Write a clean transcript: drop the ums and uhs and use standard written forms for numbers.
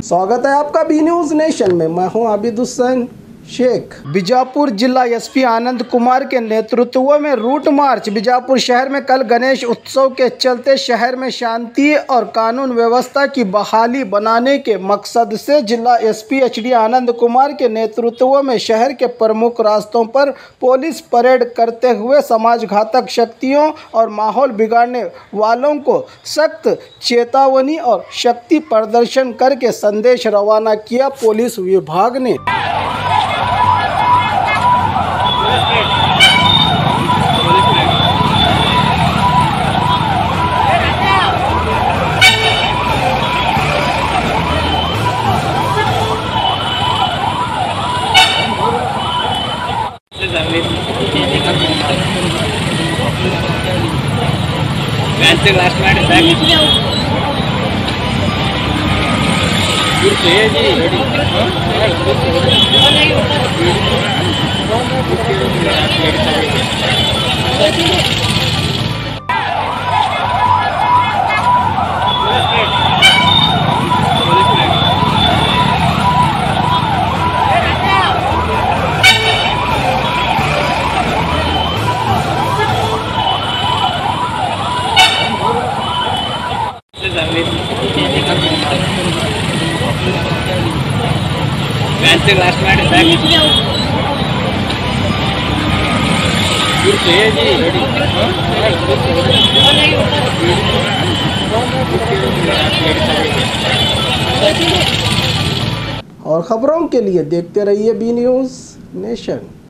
स्वागत है आपका बी न्यूज़ नेशन में। मैं हूं आबिद हुसैन शेख। बीजापुर जिला एसपी आनंद कुमार के नेतृत्व में रूट मार्च। बीजापुर शहर में कल गणेश उत्सव के चलते शहर में शांति और कानून व्यवस्था की बहाली बनाने के मकसद से जिला एसपी एचडी आनंद कुमार के नेतृत्व में शहर के प्रमुख रास्तों पर पुलिस परेड करते हुए समाजघातक शक्तियों और माहौल बिगाड़ने वालों को सख्त चेतावनी और शक्ति प्रदर्शन करके संदेश रवाना किया। पुलिस विभाग ने लास्ट और खबरों के लिए देखते रहिए बी न्यूज़ नेशन।